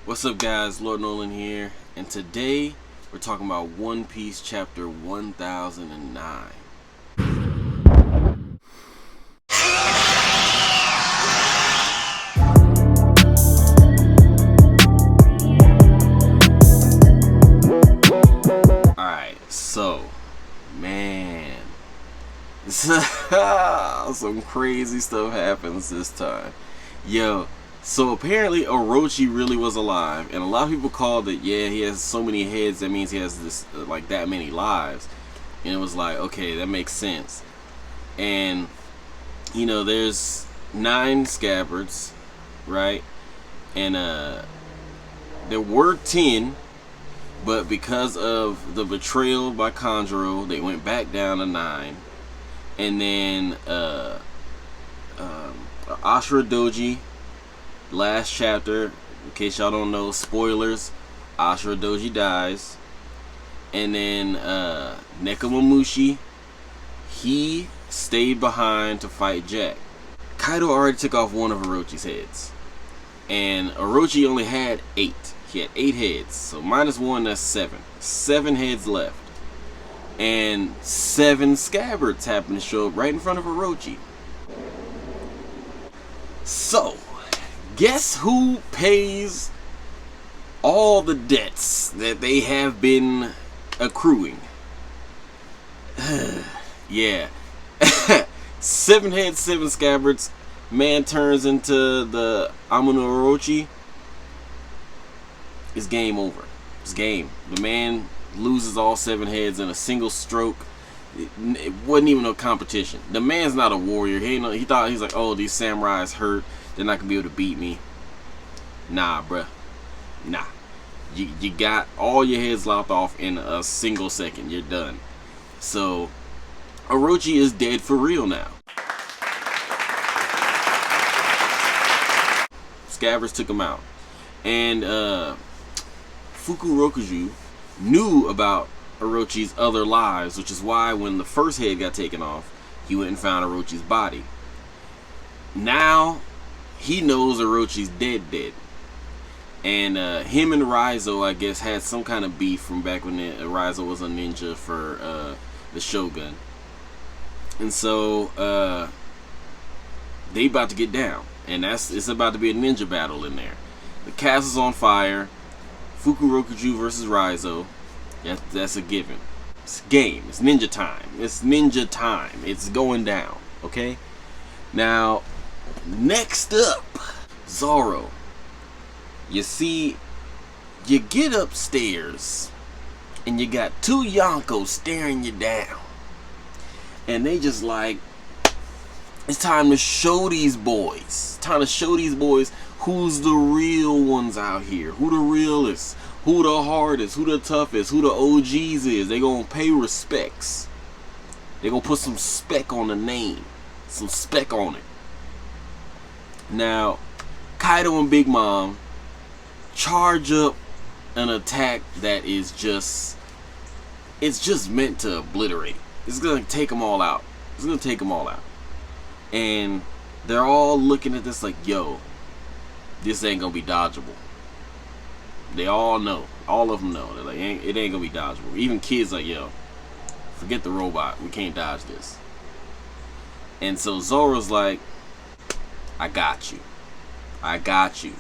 What's up, guys? Lord Nollan here, and today we're talking about One Piece chapter 1009. Alright, so, man, some crazy stuff happens this time. Yo, so apparently Orochi really was alive, and a lot of people called it, yeah, he has so many heads, that means he has this, like, that many lives. And it was like, okay, that makes sense. And, you know, there's 9 scabbards, right? And, there were 10, but because of the betrayal by Kanjuro, they went back down to 9. And then, Ashura Doji, last chapter, in case y'all don't know, spoilers, Ashura Doji dies. And then Nekomamushi, he stayed behind to fight Jack. Kaido already took off one of Orochi's heads, and Orochi only had 8. He had 8 heads, so minus 1, that's 7. 7 heads left, and 7 scabbards happen to show up right in front of Orochi. So, guess who pays all the debts that they have been accruing? Yeah. 7 heads, 7 scabbards. Man turns into the Amano Orochi. It's game over. It's game. The man loses all 7 heads in a single stroke. It wasn't even a competition. The man's not a warrior. He thought, he's like, oh, these samurais hurt, they're not gonna be able to beat me. Nah, bruh. Nah. You got all your heads lopped off in a single second. You're done. So Orochi is dead for real now. Scabbards took him out. And Fukurokuju knew about Orochi's other lives, which is why when the first head got taken off, he went and found Orochi's body. Now he knows Orochi's dead. And him and Raizo, I guess, had some kind of beef from back when Raizo was a ninja for the Shogun. And so they about to get down, and it's about to be a ninja battle in there. The castle's on fire. Fukurokuju versus Raizo. That's a given. It's a game. It's ninja time. It's ninja time. It's going down. Okay? Now, next up, Zoro. You see, you get upstairs, and you got 2 Yonkos staring you down. And they just like, it's time to show these boys. It's time to show these boys who's the real ones out here. Who the realest. Who the hardest, who the toughest, who the OGs is. They gonna pay respects. They gonna put some spec on the name. Some spec on it. Now, Kaido and Big Mom charge up an attack that is just, it's just meant to obliterate. It's gonna take them all out. It's gonna take them all out. And they're all looking at this like, yo, this ain't gonna be dodgeable. They all know. All of them know. They're like, it ain't gonna be dodgeable. Even kids like, yo, forget the robot. We can't dodge this. And so Zoro's like, I got you. I got you.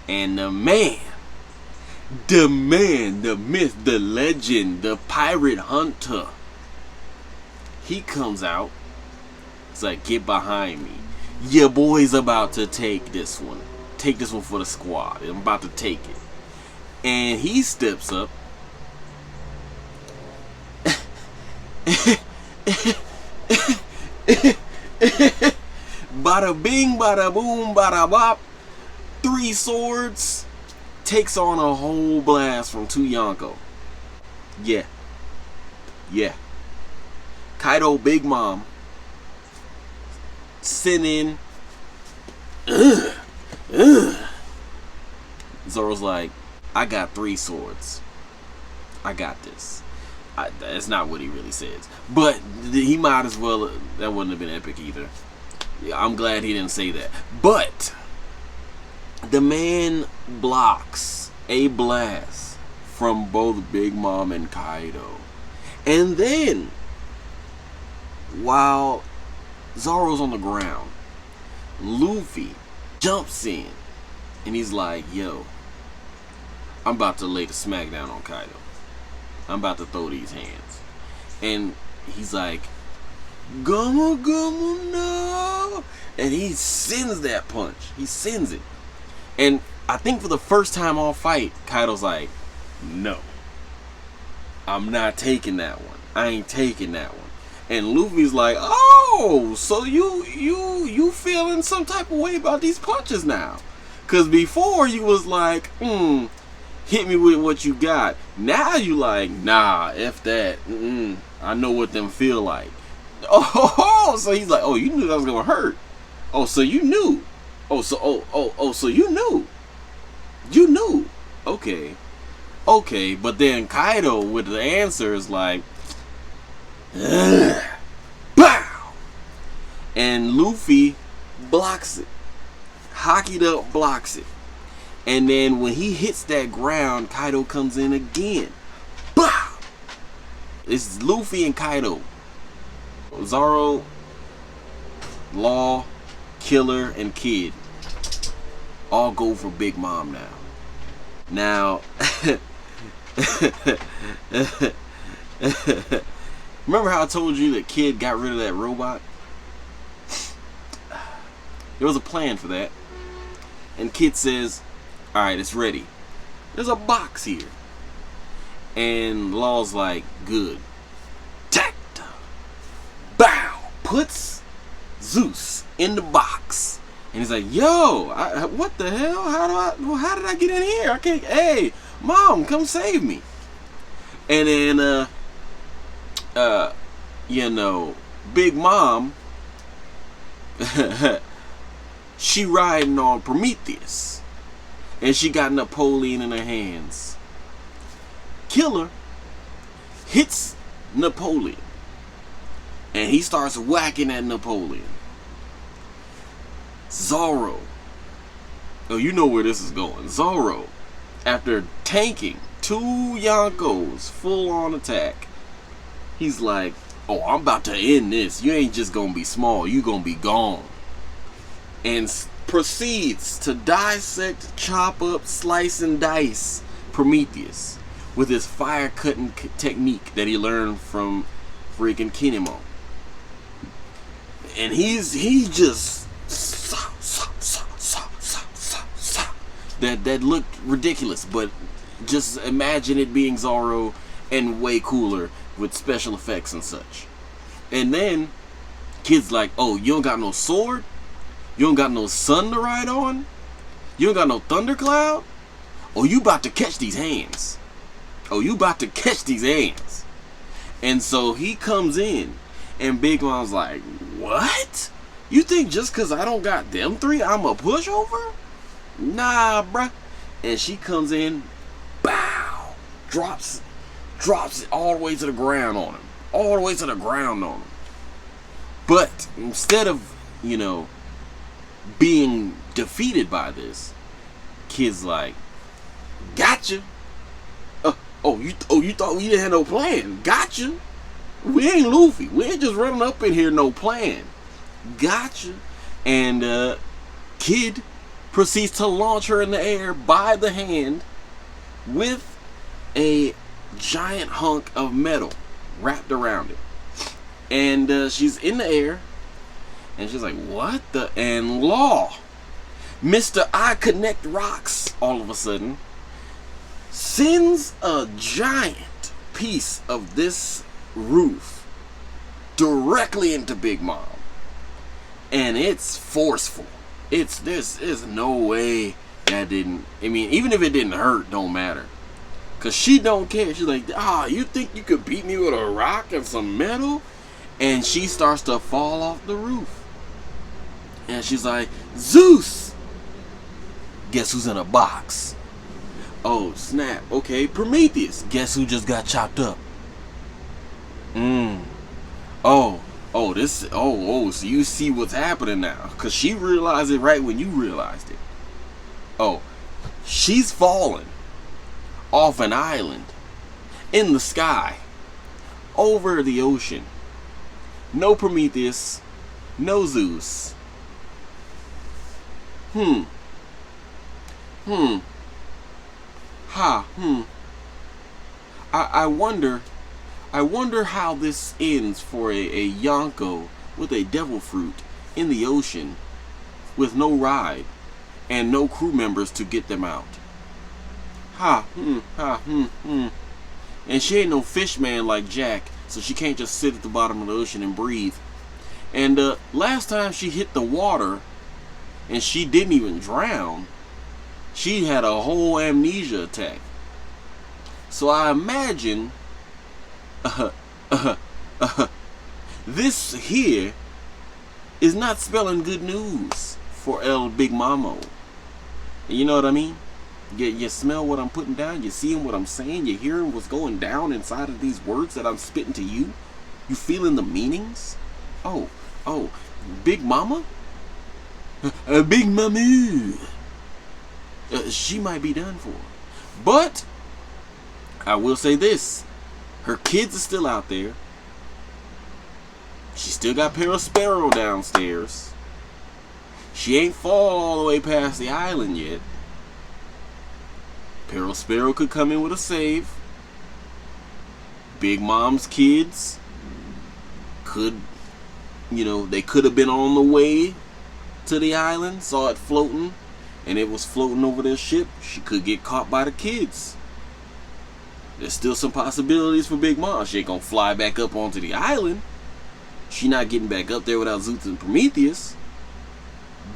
And the man, the myth, the legend, the pirate hunter, he comes out. It's like, get behind me. Your boy's about to take this one. Take this one for the squad. I'm about to take it. And he steps up. Bada bing, bada boom, bada bop. 3 swords. Takes on a whole blast from 2 Yonko. Yeah. Yeah. Kaido Big Mom sent in. Zoro's like, I got 3 swords. I got this. That's not what he really says, but he might as well. That wouldn't have been epic either. Yeah, I'm glad he didn't say that. But The man blocks a blast from both Big Mom and Kaido. And then, while Zoro's on the ground, Luffy jumps in and he's like, yo, I'm about to lay the smackdown on Kaido. I'm about to throw these hands. And he's like, Gumma Gumma no. And he sends that punch. He sends it. And I think for the first time all fight, Kaido's like, no, I'm not taking that one. I ain't taking that one. And Luffy's like, oh, so you feeling some type of way about these punches now? Because before you was like, hit me with what you got. Now you like, nah, F that. I know what them feel like. Oh, so he's like, oh, you knew that was gonna hurt. Oh, so you knew. So you knew. You knew. Okay, but then Kaido with the answer is like, bow, and Luffy blocks it. Hockeyed up blocks it. And then when he hits that ground, Kaido comes in again. Bow! It's Luffy and Kaido. Zoro, Law, Killer, and Kid all go for Big Mom now. Now, remember how I told you that Kid got rid of that robot? There was a plan for that. And Kid says, alright, it's ready. There's a box here. And Law's like, good. Tacta. Bow. Puts Zeus in the box. And he's like, yo, what the hell? How did I get in here? I can't, hey, Mom, come save me. And then, Big Mom, she riding on Prometheus. And she got Napoleon in her hands. Killer hits Napoleon. And he starts whacking at Napoleon. Zoro. Oh, you know where this is going. Zoro, after tanking 2 Yonkos full on attack, he's like, oh, I'm about to end this. You ain't just gonna be small, you gonna be gone. And proceeds to dissect, chop up, slice and dice Prometheus with his fire cutting technique that he learned from freaking Kinemon. And he just that looked ridiculous, but just imagine it being Zoro and way cooler with special effects and such. And then Kid's like, oh, you don't got no sword? You don't got no sun to ride on? You don't got no thundercloud? Oh, you about to catch these hands. And so he comes in, and Big Mom's like, what? You think just because I don't got them 3, I'm a pushover? Nah, bruh. And she comes in, bow, drops it all the way to the ground on him. But instead of, being defeated by this, Kid's like, gotcha. You thought we didn't have no plan? Gotcha. We ain't Luffy. We ain't just running up in here no plan. Gotcha. And Kid proceeds to launch her in the air by the hand with a giant hunk of metal wrapped around it. And she's in the air, and she's like, what the? And Law, Mr. I Connect Rocks, all of a sudden sends a giant piece of this roof directly into Big Mom. And it's forceful. There's no way that didn't, even if it didn't hurt, don't matter. Cause she don't care. She's like, you think you could beat me with a rock and some metal? And she starts to fall off the roof. And she's like, Zeus! Guess who's in a box? Oh, snap. Okay, Prometheus. Guess who just got chopped up? So you see what's happening now. Cause she realized it right when you realized it. Oh, she's fallen off an island in the sky over the ocean. No Prometheus, no Zeus. Hmm. Ha. I wonder how this ends for a Yonko with a devil fruit in the ocean with no ride and no crew members to get them out. And she ain't no fish man like Jack, so she can't just sit at the bottom of the ocean and breathe. And last time she hit the water and she didn't even drown, she had a whole amnesia attack. So I imagine this here is not spelling good news for El Big Mamo. You know what I mean? You smell what I'm putting down? You seeing what I'm saying? You hearing what's going down inside of these words that I'm spitting to you? You feeling the meanings? Oh, Big Mama? Big Mama. She might be done for. But I will say this. Her kids are still out there. She still got Perospero downstairs. She ain't fall all the way past the island yet. Perospero could come in with a save. Big Mom's kids could, they could have been on the way to the island, saw it floating, and it was floating over their ship. She could get caught by the kids. There's still some possibilities for Big Mom. She ain't gonna fly back up onto the island. She not getting back up there without Zeus and Prometheus.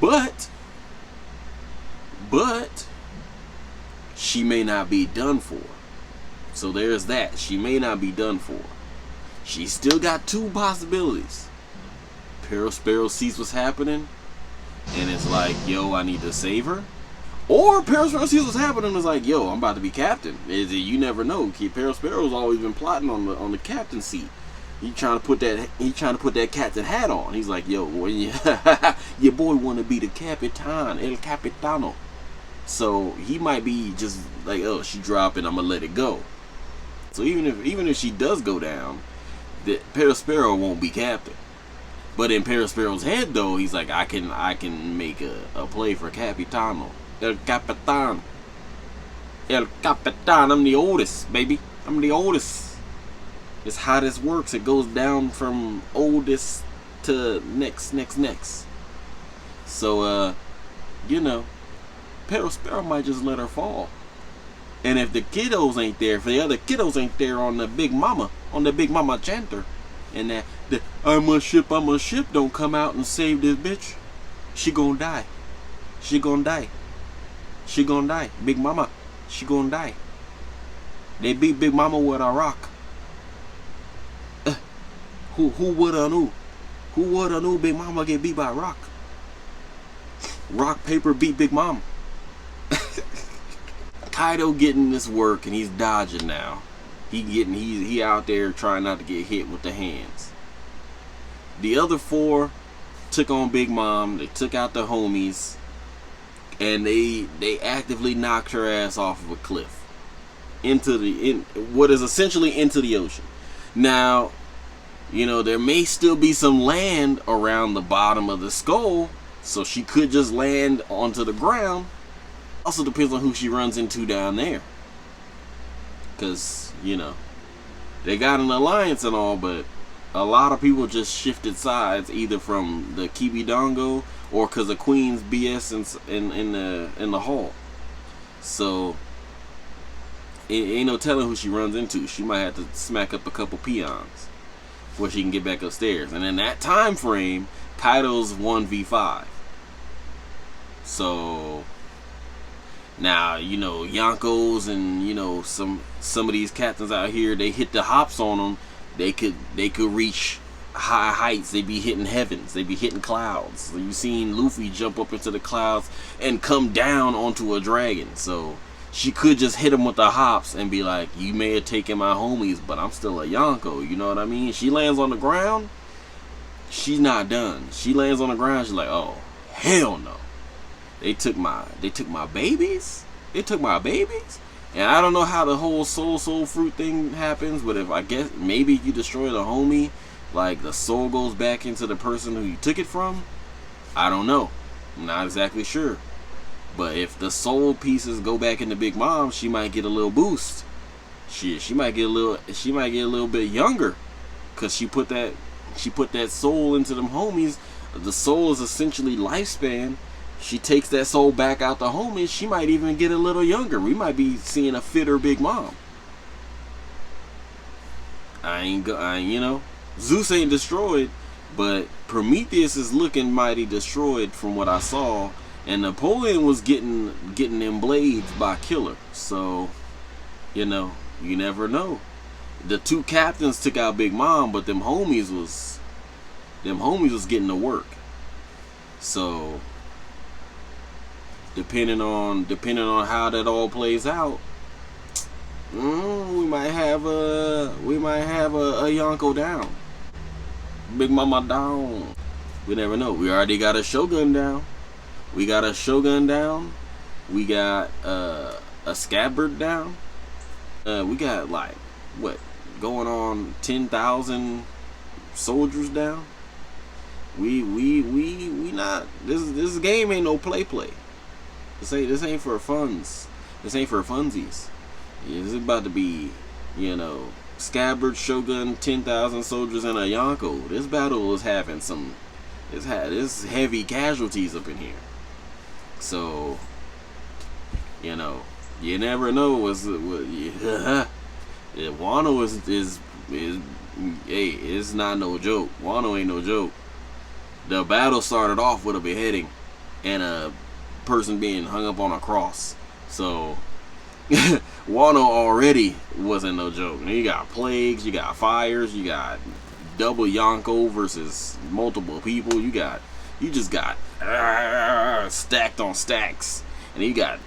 But she may not be done for. So there's that. She may not be done for. She still got two possibilities. Perospero sees what's happening and it's like, yo, I need to save her. Or Perospero sees what's happening and is like, yo, I'm about to be captain. You never know. Perospero's always been plotting on the captain seat. He trying to put that captain hat on. He's like, yo, your boy want to be the Capitan, El Capitano. So he might be just like, oh, she dropping, I'm gonna let it go. So even if she does go down, the Perospero won't be captain. But in Perospero's head though, he's like, I can make a play for Capitano. El Capitan. El Capitan, I'm the oldest, baby. I'm the oldest. It's how this works. It goes down from oldest to next. So, Perospero might just let her fall. And if the kiddos ain't there, if the other kiddos ain't there on the Big Mama chanter, and that I'm a ship don't come out and save this bitch, she gonna die. She gonna die. Big Mama, she gonna die. They beat Big Mama with a rock. Who woulda knew? Who woulda knew Big Mama get beat by a rock? Rock, paper, beat Big Mama. Kaido getting this work and he's dodging now. He out there trying not to get hit with the hands. The other four took on Big Mom. They took out the homies, and they actively knocked her ass off of a cliff into what is essentially into the ocean. Now, there may still be some land around the bottom of the skull, so she could just land onto the ground. Also depends on who she runs into down there. Because, they got an alliance and all, but a lot of people just shifted sides, either from the Kibidongo or because of Queen's BS in the hall. So, ain't no telling who she runs into. She might have to smack up a couple peons before she can get back upstairs. And in that time frame, Kaido's 1v5. So now, Yonkos and some of these captains out here, they hit the hops on them. They could reach high heights. They be hitting heavens. They be hitting clouds. So you seen Luffy jump up into the clouds and come down onto a dragon. So she could just hit him with the hops and be like, you may have taken my homies, but I'm still a Yonko. You know what I mean? She lands on the ground, she's not done. She lands on the ground, she's like, oh, hell no. They took my babies. They took my babies. And I don't know how the whole soul fruit thing happens, but if I guess maybe you destroy the homie, like the soul goes back into the person who you took it from. I don't know. I'm not exactly sure. But if the soul pieces go back into Big Mom, she might get a little boost. She might get a little bit younger, cause she put that soul into them homies. The soul is essentially lifespan. She takes that soul back out the homies. She might even get a little younger. We might be seeing a fitter Big Mom. You know, Zeus ain't destroyed, but Prometheus is looking mighty destroyed from what I saw. And Napoleon was getting them blades by Killer. So, you know, you never know. The two captains took out Big Mom, but them homies was getting to work. So, depending on how that all plays out, we might have a Yonko down. Big Mama down. We never know. We already got a Shogun down. We got a Scabbard down. We got like what going on 10,000 soldiers down. We not this game ain't no play. This ain't for funds. This ain't for funsies. It's about to be, you know, Scabbard, Shogun, 10,000 soldiers, and a Yonko. This battle is having it's heavy casualties up in here. So, you know, you never know. Wano is hey, it's not no joke. Wano ain't no joke. The battle started off with a beheading and a person being hung up on a cross. So Wano already wasn't no joke. You got plagues, you got fires, you got double Yonko versus multiple people. You just got stacked on stacks, and you got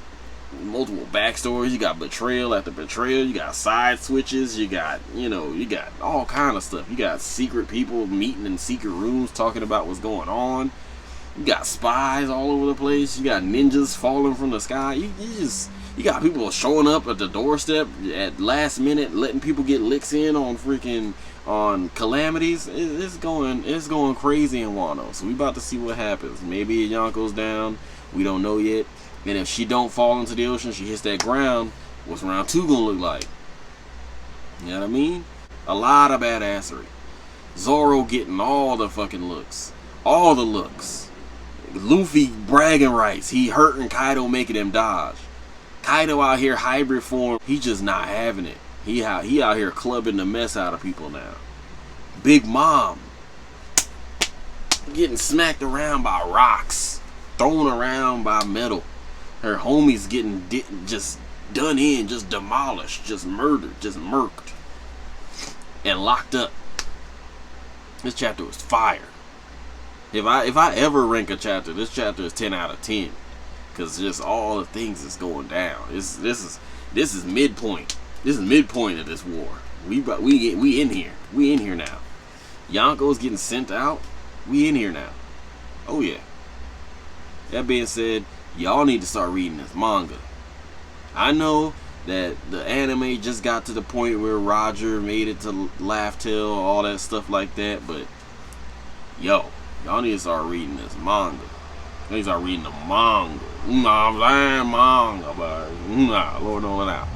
multiple backstories. You got betrayal after betrayal. You got side switches. You got all kind of stuff. You got secret people meeting in secret rooms talking about what's going on. You got spies all over the place. You got ninjas falling from the sky. You got people showing up at the doorstep at last minute, letting people get licks in on calamities. It's going crazy in Wano. So we about to see what happens. Maybe Yonko's down. We don't know yet. And if she don't fall into the ocean, she hits that ground. What's round 2 gonna look like? You know what I mean? A lot of badassery. Zoro getting all the fucking looks. All the looks. Luffy bragging rights. He hurting Kaido, making him dodge. Kaido out here hybrid form. He just not having it. He out here clubbing the mess out of people now. Big Mom getting smacked around by rocks, thrown around by metal. Her homies getting just done in, just demolished, just murdered, just murked, and locked up. This chapter was fire. If I ever rank a chapter, this chapter is 10 out of 10, because just all the things that's going down. This is midpoint. This is midpoint of this war. We in here. We in here now. Yonko's getting sent out. We in here now. Oh yeah. That being said, y'all need to start reading this manga. I know that the anime just got to the point where Roger made it to Laugh Tale, all that stuff like that, but y'all need to start reading this manga. You need to start reading the manga. Manga, but Lord Nollan Out.